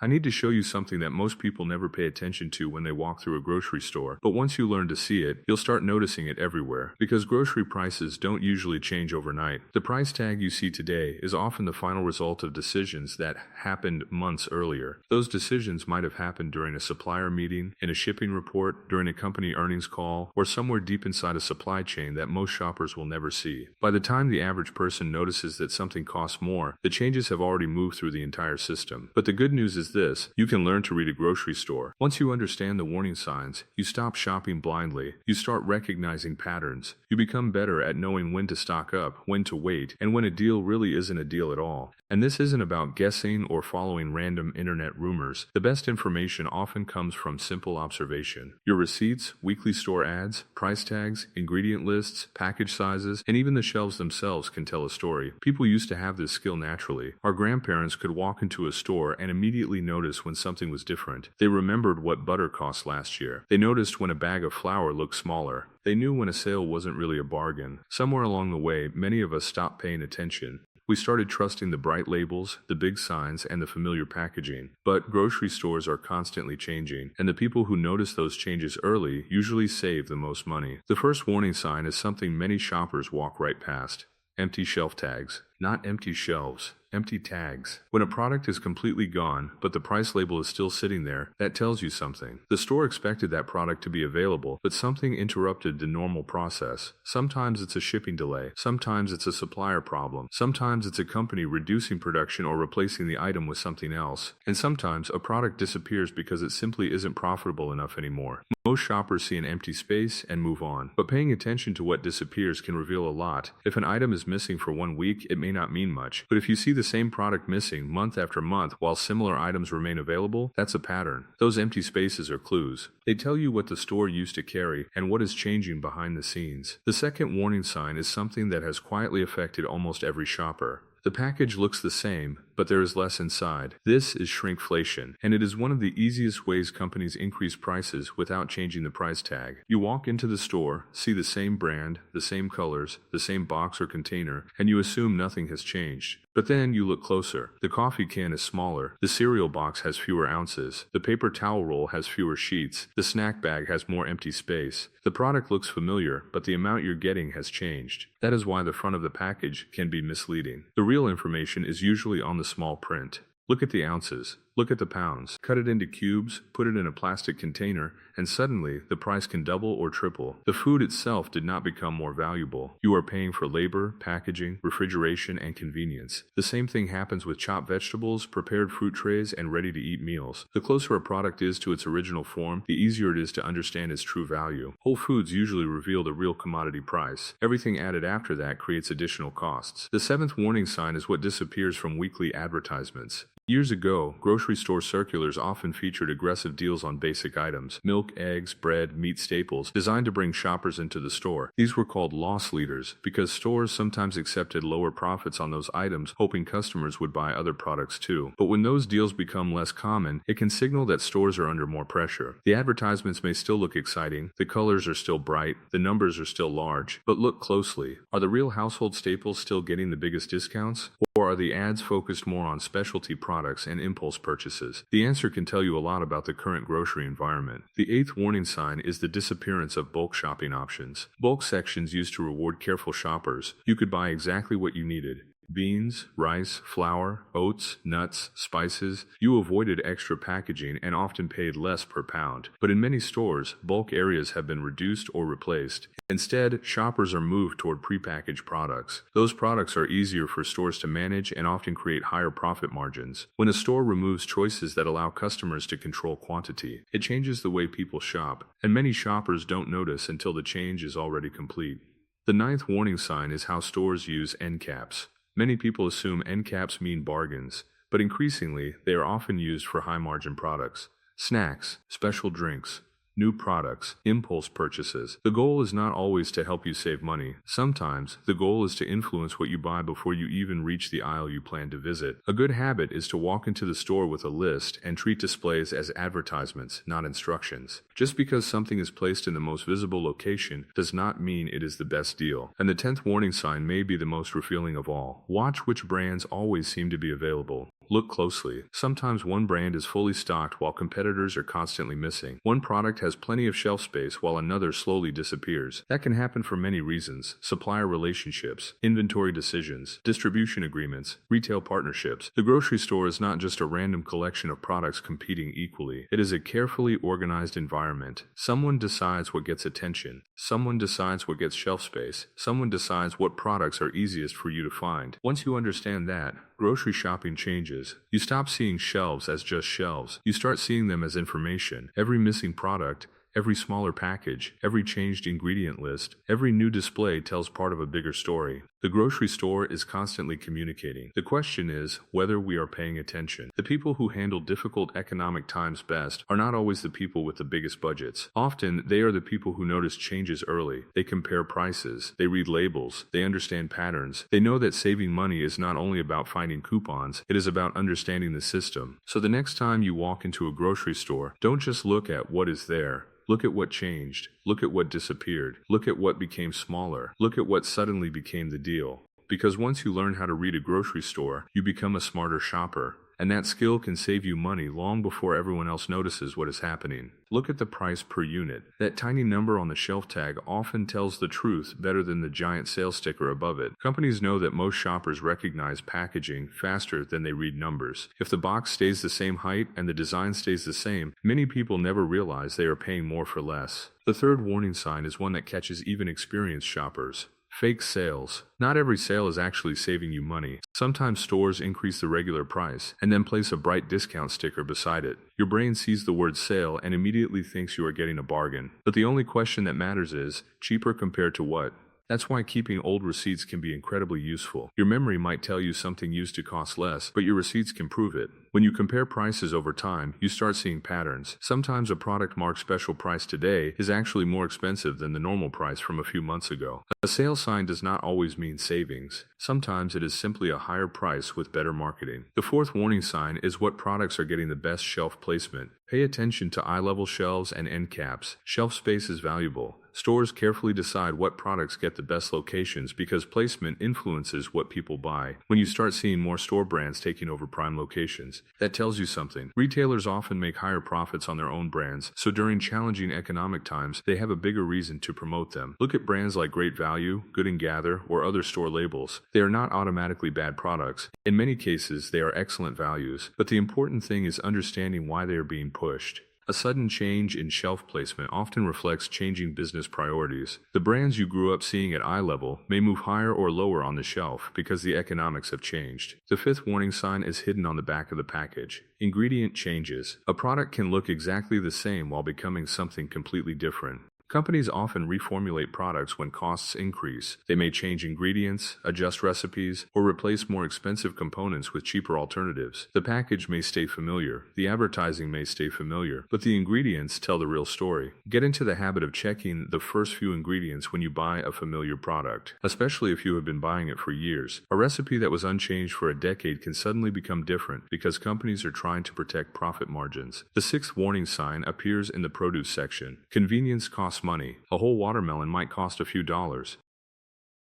I need to show you something that most people never pay attention to when they walk through a grocery store, but once you learn to see it, you'll start noticing it everywhere. Because grocery prices don't usually change overnight. The price tag you see today is often the final result of decisions that happened months earlier. Those decisions might have happened during a supplier meeting, in a shipping report, during a company earnings call, or somewhere deep inside a supply chain that most shoppers will never see. By the time the average person notices that something costs more, the changes have already moved through the entire system. But the good news is this: you can learn to read a grocery store. Once you understand the warning signs, you stop shopping blindly. You start recognizing patterns. You become better at knowing when to stock up, when to wait, and when a deal really isn't a deal at all. And this isn't about guessing or following random internet rumors. The best information often comes from simple observation. Your receipts, weekly store ads, price tags, ingredient lists, package sizes, and even the shelves themselves can tell a story. People used to have this skill naturally. Our grandparents could walk into a store and immediately notice when something was different. They remembered what butter cost last year. They noticed when a bag of flour looked smaller. They knew when a sale wasn't really a bargain. Somewhere along the way, many of us stopped paying attention. We started trusting the bright labels, the big signs, and the familiar packaging. But grocery stores are constantly changing, and the people who notice those changes early usually save the most money. The first warning sign is something many shoppers walk right past: empty shelf tags. Not empty shelves, empty tags. When a product is completely gone, but the price label is still sitting there, that tells you something. The store expected that product to be available, but something interrupted the normal process. Sometimes it's a shipping delay, sometimes it's a supplier problem, sometimes it's a company reducing production or replacing the item with something else, and sometimes a product disappears because it simply isn't profitable enough anymore. Most shoppers see an empty space and move on, but paying attention to what disappears can reveal a lot. If an item is missing for 1 week, it may not mean much, but if you see the same product missing month after month while similar items remain available, that's a pattern. Those empty spaces are clues. They tell you what the store used to carry and what is changing behind the scenes. The second warning sign is something that has quietly affected almost every shopper. The package looks the same, but there is less inside. This is shrinkflation, and it is one of the easiest ways companies increase prices without changing the price tag. You walk into the store, see the same brand, the same colors, the same box or container, and you assume nothing has changed. But then you look closer. The coffee can is smaller, the cereal box has fewer ounces, the paper towel roll has fewer sheets, the snack bag has more empty space. The product looks familiar, but the amount you're getting has changed. That is why the front of the package can be misleading. The real information is usually on the small print. Look at the ounces. Look at the pounds. Cut it into cubes, put it in a plastic container, and suddenly the price can double or triple. The food itself did not become more valuable. You are paying for labor, packaging, refrigeration, and convenience. The same thing happens with chopped vegetables, prepared fruit trays, and ready-to-eat meals. The closer a product is to its original form, the easier it is to understand its true value. Whole Foods usually reveal the real commodity price. Everything added after that creates additional costs. The seventh warning sign is what disappears from weekly advertisements. Years ago, grocery store circulars often featured aggressive deals on basic items: milk, eggs, bread, meat staples, designed to bring shoppers into the store. These were called loss leaders because stores sometimes accepted lower profits on those items, hoping customers would buy other products too. But when those deals become less common, it can signal that stores are under more pressure. The advertisements may still look exciting, the colors are still bright, the numbers are still large, but look closely. Are the real household staples still getting the biggest discounts? Or are the ads focused more on specialty products and impulse purchases? The answer can tell you a lot about the current grocery environment. The eighth warning sign is the disappearance of bulk shopping options. Bulk sections used to reward careful shoppers. You could buy exactly what you needed: beans, rice, flour, oats, nuts, spices. You avoided extra packaging and often paid less per pound. But in many stores, bulk areas have been reduced or replaced. Instead, shoppers are moved toward prepackaged products. Those products are easier for stores to manage and often create higher profit margins. When a store removes choices that allow customers to control quantity, it changes the way people shop, and many shoppers don't notice until the change is already complete. The ninth warning sign is how stores use end caps. Many people assume end caps mean bargains, but increasingly they are often used for high-margin products: snacks, special drinks, new products, impulse purchases. The goal is not always to help you save money. Sometimes, the goal is to influence what you buy before you even reach the aisle you plan to visit. A good habit is to walk into the store with a list and treat displays as advertisements, not instructions. Just because something is placed in the most visible location does not mean it is the best deal. And the 10th warning sign may be the most revealing of all. Watch which brands always seem to be available. Look closely. Sometimes one brand is fully stocked while competitors are constantly missing. One product has plenty of shelf space while another slowly disappears. That can happen for many reasons: supplier relationships, inventory decisions, distribution agreements, retail partnerships. The grocery store is not just a random collection of products competing equally. It is a carefully organized environment. Someone decides what gets attention. Someone decides what gets shelf space. Someone decides what products are easiest for you to find. Once you understand that, grocery shopping changes. You stop seeing shelves as just shelves. You start seeing them as information. Every missing product, every smaller package, every changed ingredient list, every new display tells part of a bigger story. The grocery store is constantly communicating. The question is whether we are paying attention. The people who handle difficult economic times best are not always the people with the biggest budgets. Often, they are the people who notice changes early. They compare prices. They read labels. They understand patterns. They know that saving money is not only about finding coupons, it is about understanding the system. So the next time you walk into a grocery store, don't just look at what is there. Look at what changed. Look at what disappeared. Look at what became smaller. Look at what suddenly became the deal. Because once you learn how to read a grocery store, you become a smarter shopper. And that skill can save you money long before everyone else notices what is happening. Look at the price per unit. That tiny number on the shelf tag often tells the truth better than the giant sales sticker above it. Companies know that most shoppers recognize packaging faster than they read numbers. If the box stays the same height and the design stays the same, many people never realize they are paying more for less. The third warning sign is one that catches even experienced shoppers. Fake sales. Not every sale is actually saving you money. Sometimes stores increase the regular price and then place a bright discount sticker beside it. Your brain sees the word sale and immediately thinks you are getting a bargain. But the only question that matters is, cheaper compared to what? That's why keeping old receipts can be incredibly useful. Your memory might tell you something used to cost less, but your receipts can prove it. When you compare prices over time, you start seeing patterns. Sometimes a product marked special price today is actually more expensive than the normal price from a few months ago. A sale sign does not always mean savings. Sometimes it is simply a higher price with better marketing. The fourth warning sign is what products are getting the best shelf placement. Pay attention to eye-level shelves and end caps. Shelf space is valuable. Stores carefully decide what products get the best locations because placement influences what people buy. When you start seeing more store brands taking over prime locations, that tells you something. Retailers often make higher profits on their own brands, so during challenging economic times, they have a bigger reason to promote them. Look at brands like Great Value, Good and Gather, or other store labels. They are not automatically bad products. In many cases, they are excellent values, but the important thing is understanding why they are being pushed. A sudden change in shelf placement often reflects changing business priorities. The brands you grew up seeing at eye level may move higher or lower on the shelf because the economics have changed. The fifth warning sign is hidden on the back of the package. Ingredient changes. A product can look exactly the same while becoming something completely different. Companies often reformulate products when costs increase. They may change ingredients, adjust recipes, or replace more expensive components with cheaper alternatives. The package may stay familiar, the advertising may stay familiar, but the ingredients tell the real story. Get into the habit of checking the first few ingredients when you buy a familiar product, especially if you have been buying it for years. A recipe that was unchanged for a decade can suddenly become different because companies are trying to protect profit margins. The sixth warning sign appears in the produce section. Convenience costs money. A whole watermelon might cost a few dollars,